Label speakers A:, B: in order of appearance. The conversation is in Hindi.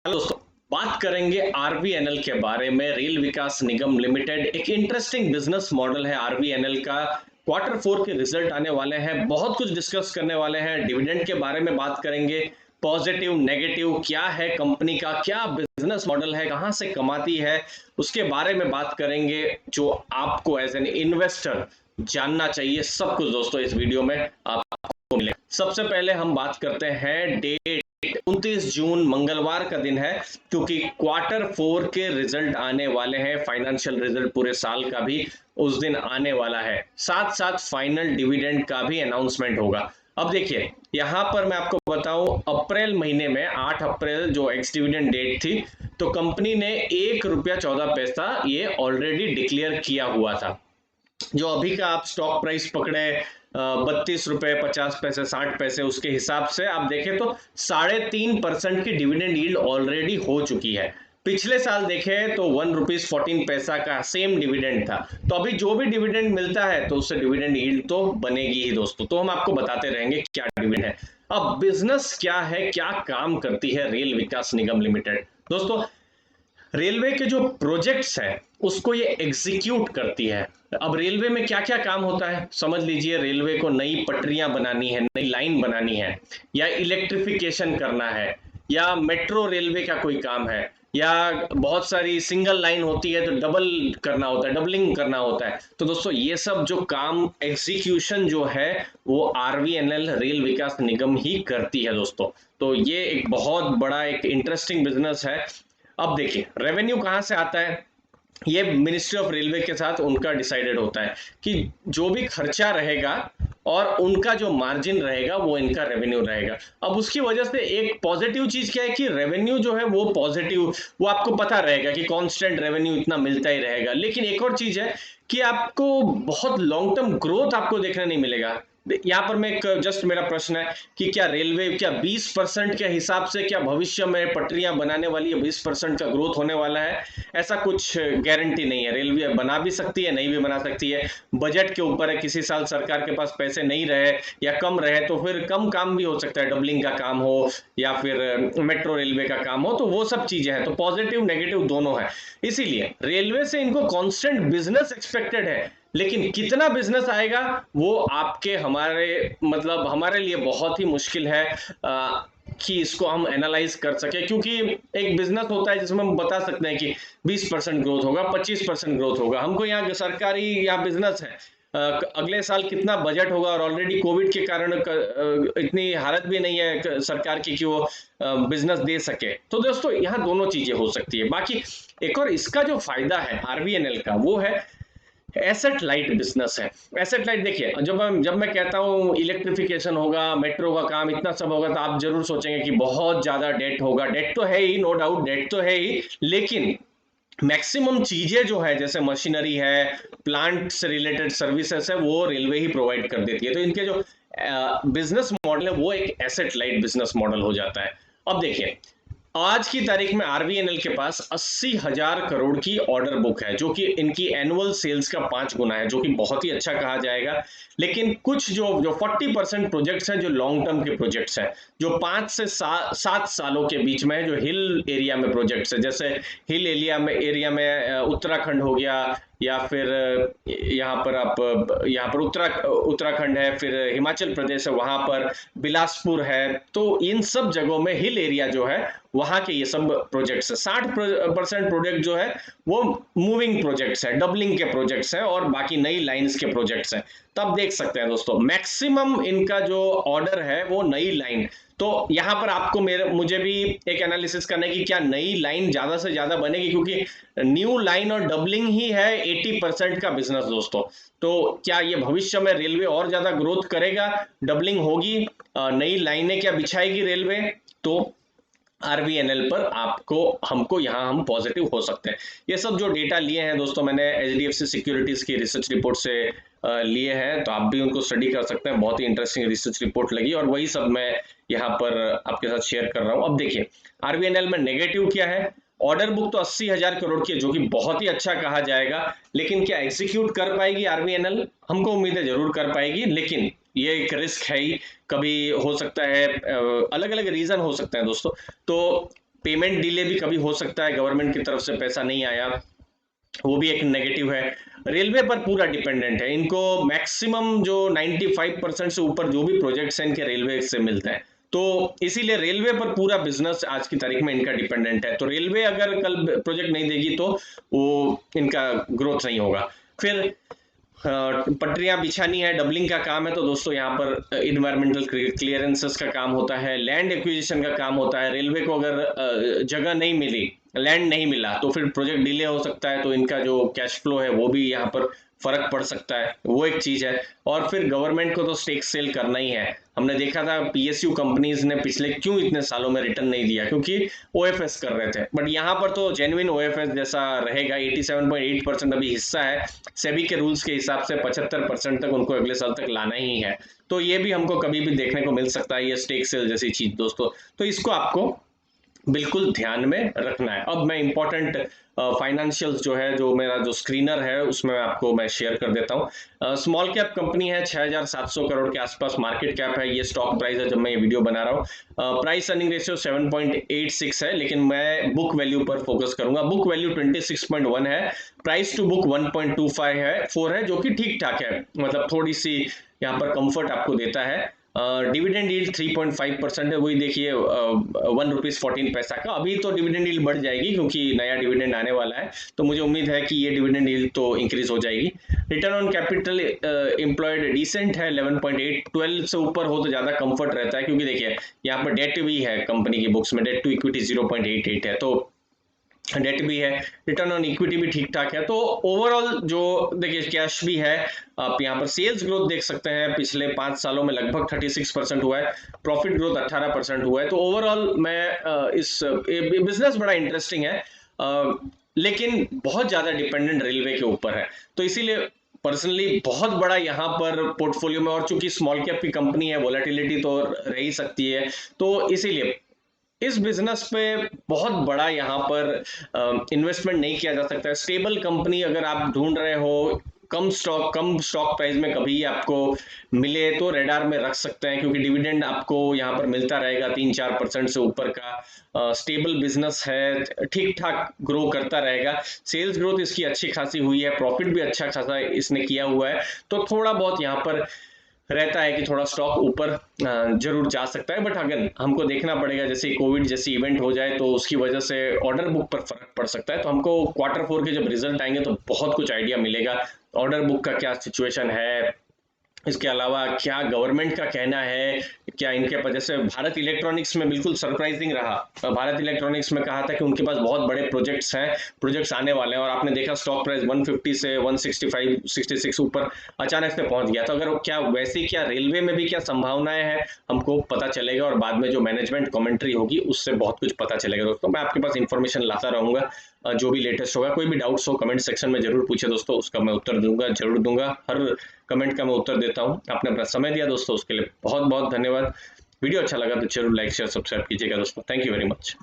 A: हेलो दोस्तों, बात करेंगे आरवीएनएल के बारे में। रेल विकास निगम लिमिटेड एक इंटरेस्टिंग बिजनेस मॉडल है आरवीएनएल का। क्वार्टर फोर के रिजल्ट आने वाले हैं, बहुत कुछ डिस्कस करने वाले हैं। डिविडेंड के बारे में बात करेंगे, पॉजिटिव नेगेटिव क्या है कंपनी का, क्या बिजनेस मॉडल है, कहां से कमाती है, उसके बारे में बात करेंगे जो आपको एज एन इन्वेस्टर जानना चाहिए। सब कुछ दोस्तों इस वीडियो में आपको मिलेगा। सबसे पहले हम बात करते हैं डेट। 29 जून मंगलवार का दिन है, क्योंकि क्वार्टर फोर के रिजल्ट आने वाले हैं। फाइनेंशियल रिजल्ट पूरे साल का भी उस दिन आने वाला है, साथ साथ फाइनल डिविडेंड का भी अनाउंसमेंट होगा। अब देखिए, यहां पर मैं आपको बताऊं, अप्रैल महीने में 8 अप्रैल जो एक्स डिविडेंड डेट थी, तो कंपनी ने 1 रुपया 14 पैसा ये ऑलरेडी डिक्लेयर किया हुआ था। जो अभी का आप स्टॉक प्राइस पकड़े 32 रुपए 50 पैसे 60 पैसे, उसके हिसाब से आप देखें तो 3.5% की डिविडेंड यील्ड ऑलरेडी हो चुकी है। पिछले साल देखें तो 1 रुपीज 14 पैसा का सेम डिविडेंड था। तो अभी जो भी डिविडेंड मिलता है तो उससे डिविडेंड यील्ड तो बनेगी ही दोस्तों। तो हम आपको बताते रहेंगे क्या डिविडेंड है। अब बिजनेस क्या है, क्या काम करती है रेल विकास निगम लिमिटेड। दोस्तों, रेलवे के जो प्रोजेक्ट्स हैं उसको ये एग्जीक्यूट करती है। अब रेलवे में क्या क्या काम होता है समझ लीजिए। रेलवे को नई पटरियां बनानी है, नई लाइन बनानी है, या इलेक्ट्रिफिकेशन करना है, या मेट्रो रेलवे का कोई काम है, या बहुत सारी सिंगल लाइन होती है तो डबल करना होता है, डबलिंग करना होता है। तो दोस्तों, ये सब जो काम एग्जीक्यूशन जो है वो आरवीएनएल रेल विकास निगम ही करती है दोस्तों। तो ये एक बहुत बड़ा एक इंटरेस्टिंग बिजनेस है। अब देखिए, रेवेन्यू कहां से आता है, ये मिनिस्ट्री ऑफ रेलवे के साथ उनका डिसाइडेड होता है कि जो भी खर्चा रहेगा और उनका जो मार्जिन रहेगा वो इनका रेवेन्यू रहेगा। अब उसकी वजह से एक पॉजिटिव चीज क्या है कि रेवेन्यू जो है वो पॉजिटिव, वो आपको पता रहेगा कि कांस्टेंट रेवेन्यू इतना मिलता ही रहेगा। लेकिन एक और चीज है कि आपको बहुत लॉन्ग टर्म ग्रोथ आपको देखने नहीं मिलेगा। यहाँ पर मैं एक जस्ट मेरा प्रश्न है कि क्या रेलवे क्या 20% के हिसाब से क्या भविष्य में पटरियां बनाने वाली है, 20% का ग्रोथ होने वाला है? ऐसा कुछ गारंटी नहीं है। रेलवे बना भी सकती है, नहीं भी बना सकती है। बजट के ऊपर है, किसी साल सरकार के पास पैसे नहीं रहे या कम रहे तो फिर कम काम भी हो सकता है, डबलिंग का काम हो या फिर मेट्रो रेलवे का काम हो, तो वो सब चीजें हैं। तो पॉजिटिव नेगेटिव दोनों है। इसीलिए रेलवे से इनको कांस्टेंट बिजनेस एक्सपेक्टेड है, लेकिन कितना बिजनेस आएगा वो आपके हमारे मतलब हमारे लिए बहुत ही मुश्किल है कि इसको हम एनालाइज कर सके। क्योंकि एक बिजनेस होता है जिसमें हम बता सकते हैं कि 20% ग्रोथ होगा, 25% ग्रोथ होगा। हमको यहाँ सरकारी या बिजनेस है, अगले साल कितना बजट होगा, और ऑलरेडी कोविड के कारण इतनी हालत भी नहीं है सरकार की कि वो बिजनेस दे सके। तो दोस्तों, यहाँ दोनों चीजें हो सकती है। बाकी एक और इसका जो फायदा है आरवीएनएल का, वो है एसेट लाइट बिजनेस है। एसेट लाइट देखिए, जब मैं कहता हूं इलेक्ट्रिफिकेशन होगा, मेट्रो का काम, इतना सब होगा, तो आप जरूर सोचेंगे कि बहुत ज्यादा डेट होगा। डेट तो है ही, नो डाउट डेट तो है ही, लेकिन मैक्सिमम चीजें जो है जैसे मशीनरी है, प्लांट से रिलेटेड सर्विसेज है, वो रेलवे ही प्रोवाइड कर देती है। तो इनके जो बिजनेस मॉडल है वो एक एसेट लाइट बिजनेस मॉडल हो जाता है। अब देखिए, आज की तारीख में आरवीएनएल के पास 80,000 करोड़ की ऑर्डर बुक है, जो कि इनकी एनुअल सेल्स का 5 गुना है, जो कि बहुत ही अच्छा कहा जाएगा। लेकिन कुछ जो जो 40% प्रोजेक्ट्स हैं, जो लॉन्ग टर्म के प्रोजेक्ट्स हैं, जो 5 से 7 सालों के बीच में है, जो हिल एरिया में प्रोजेक्ट्स है, जैसे हिल एरिया में उत्तराखंड हो गया, या फिर यहाँ पर आप यहाँ पर उत्तराखंड है, फिर हिमाचल प्रदेश है, वहां पर बिलासपुर है। तो इन सब जगहों में हिल एरिया जो है, वहां के ये सब प्रोजेक्ट्स है। 60% प्रोजेक्ट जो है वो मूविंग प्रोजेक्ट्स है, डबलिंग के प्रोजेक्ट्स है, और बाकी नई लाइंस के प्रोजेक्ट्स हैं। तब देख सकते हैं दोस्तों, मैक्सिमम इनका जो ऑर्डर है वो नई लाइन। तो यहां पर आपको मुझे भी एक एनालिसिस करना है कि क्या नई लाइन ज्यादा से ज्यादा बनेगी, क्योंकि न्यू लाइन और डबलिंग ही है 80% का बिजनेस दोस्तों। तो क्या ये भविष्य में रेलवे और ज्यादा ग्रोथ करेगा, डबलिंग होगी, नई लाइनें क्या बिछाएगी रेलवे, तो आरवीएनएल पर आपको हमको यहाँ हम पॉजिटिव हो सकते हैं। ये सब जो डेटा लिए हैं दोस्तों, मैंने एचडीएफसी सिक्योरिटीज की रिसर्च रिपोर्ट से लिए हैं, तो आप भी उनको स्टडी कर सकते हैं। बहुत ही इंटरेस्टिंग रिसर्च रिपोर्ट लगी, और वही सब मैं यहाँ पर आपके साथ शेयर कर रहा हूँ। अब देखिए, आरवीएनएल में नेगेटिव क्या है। ऑर्डर बुक तो 80,000 करोड़ की है, जो कि बहुत ही अच्छा कहा जाएगा। लेकिन क्या एग्जीक्यूट कर पाएगी आरवीएनएल? हमको उम्मीद है जरूर कर पाएगी, लेकिन ये एक रिस्क है ही। कभी हो सकता है, अलग अलग रीजन हो सकते हैं दोस्तों। तो पेमेंट डिले भी कभी हो सकता है, गवर्नमेंट की तरफ से पैसा नहीं आया, वो भी एक नेगेटिव है। रेलवे पर पूरा डिपेंडेंट है, इनको मैक्सिमम जो 95% से ऊपर जो भी प्रोजेक्ट्स हैं इनके रेलवे से मिलते हैं, तो इसीलिए रेलवे पर पूरा बिजनेस आज की तारीख में इनका डिपेंडेंट है। तो रेलवे अगर कल प्रोजेक्ट नहीं देगी तो वो इनका ग्रोथ नहीं होगा। फिर पटरियां बिछानी है, डबलिंग का काम है, तो दोस्तों यहाँ पर इन्वायरमेंटल क्लियरेंसेस का काम होता है, लैंड एक्विजिशन का काम होता है। रेलवे को अगर जगह नहीं मिली, लैंड नहीं मिला, तो फिर प्रोजेक्ट डिले हो सकता है, तो इनका जो कैश फ्लो है वो भी यहाँ पर फर्क पड़ सकता है, वो एक चीज है। और फिर गवर्नमेंट को तो स्टेक सेल करना ही है। हमने देखा था पीएसयू कंपनीज ने पिछले क्यों इतने सालों में रिटर्न नहीं दिया, क्योंकि ओएफएस कर रहे थे। बट यहाँ पर तो जेन्युइन ओएफएस जैसा रहेगा। 87.8% अभी हिस्सा है, सेबी के रूल्स के हिसाब से 75% तक उनको अगले साल तक लाना ही है। तो ये भी हमको कभी भी देखने को मिल सकता है, ये स्टेक सेल जैसी चीज दोस्तों। तो इसको आपको बिल्कुल ध्यान में रखना है। अब मैं इंपॉर्टेंट फाइनेंशियल्स जो है, जो मेरा जो स्क्रीनर है उसमें आपको मैं शेयर कर देता हूँ। स्मॉल कैप कंपनी है, 6,700 करोड़ के आसपास मार्केट कैप है। ये स्टॉक प्राइस है जब मैं ये वीडियो बना रहा हूँ। प्राइस अर्निंग रेशियो 7.86 है, लेकिन मैं बुक वैल्यू पर फोकस करूंगा। बुक वैल्यू 26.1 है, प्राइस टू बुक 1.25 है, 4 है, जो कि ठीक ठाक है, मतलब थोड़ी सी यहाँ पर कंफर्ट आपको देता है। डिविडेंड यील्ड 3.5% है, वही देखिए 1 रुपीज 14 पैसा का। अभी तो डिविडेंड यील्ड बढ़ जाएगी क्योंकि नया डिविडेंड आने वाला है, तो मुझे उम्मीद है कि ये डिविडेंड यील्ड तो इंक्रीज हो जाएगी। Return on capital employed decent है, 11.8। 12 से ऊपर हो तो ज्यादा कंफर्ट रहता है, क्योंकि देखिए यहाँ पर डेट भी है कंपनी की बुक्स में, डेट टू इक्विटी 0.88 है, तो डेट भी है। रिटर्न ऑन इक्विटी भी ठीक ठाक है। तो ओवरऑल जो देखिए कैश भी है। आप यहाँ पर सेल्स ग्रोथ देख सकते हैं, पिछले 5 सालों में लगभग 36% हुआ है, प्रॉफिट ग्रोथ 18% हुआ है। तो ओवरऑल मैं इस बिजनेस बड़ा इंटरेस्टिंग है, लेकिन बहुत ज्यादा डिपेंडेंट रेलवे के ऊपर है। तो इसीलिए पर्सनली बहुत बड़ा यहाँ पर पोर्टफोलियो में, और चूंकि स्मॉल कैप की कंपनी है, वोलेटिलिटी तो रह ही सकती है, तो इसीलिए इस बिजनेस पे बहुत बड़ा यहाँ पर इन्वेस्टमेंट नहीं किया जा सकता है। स्टेबल कंपनी अगर आप ढूंढ रहे हो, कम स्टॉक प्राइस में कभी आपको मिले, तो रेडार में रख सकते हैं, क्योंकि डिविडेंड आपको यहाँ पर मिलता रहेगा 3-4% से ऊपर का। स्टेबल बिजनेस है, ठीक ठाक ग्रो करता रहेगा। सेल्स ग्रोथ इसकी अच्छी खासी हुई है, प्रॉफिट भी अच्छा खासा इसने किया हुआ है। तो थोड़ा बहुत यहाँ पर रहता है कि थोड़ा स्टॉक ऊपर जरूर जा सकता है, बट अगर हमको देखना पड़ेगा, जैसे कोविड जैसी इवेंट हो जाए तो उसकी वजह से ऑर्डर बुक पर फर्क पड़ सकता है। तो हमको Q4 के जब रिजल्ट आएंगे तो बहुत कुछ आइडिया मिलेगा, ऑर्डर बुक का क्या सिचुएशन है, इसके अलावा क्या गवर्नमेंट का कहना है, क्या इनके पास, जैसे भारत इलेक्ट्रॉनिक्स में बिल्कुल सरप्राइजिंग रहा। भारत इलेक्ट्रॉनिक्स में कहा था कि उनके पास बहुत बड़े प्रोजेक्ट्स हैं, प्रोजेक्ट्स आने वाले हैं, और आपने देखा स्टॉक प्राइस 150 से 165 66 ऊपर अचानक से पहुंच गया। तो अगर क्या वैसे, क्या रेलवे में भी क्या संभावनाएं हैं, हमको पता चलेगा, और बाद में जो मैनेजमेंट कमेंट्री होगी उससे बहुत कुछ पता चलेगा। दोस्तों मैं आपके पास इंफॉर्मेशन लाता रहूंगा, जो भी लेटेस्ट होगा। कोई भी डाउट्स हो कमेंट सेक्शन में जरूर पूछे दोस्तों, उसका मैं उत्तर दूंगा, जरूर दूंगा। हर कमेंट का मैं उत्तर देता हूं। आपने अपना समय दिया दोस्तों, उसके लिए बहुत बहुत धन्यवाद। वीडियो अच्छा लगा तो जरूर लाइक शेयर सब्सक्राइब कीजिएगा दोस्तों। Thank you very much.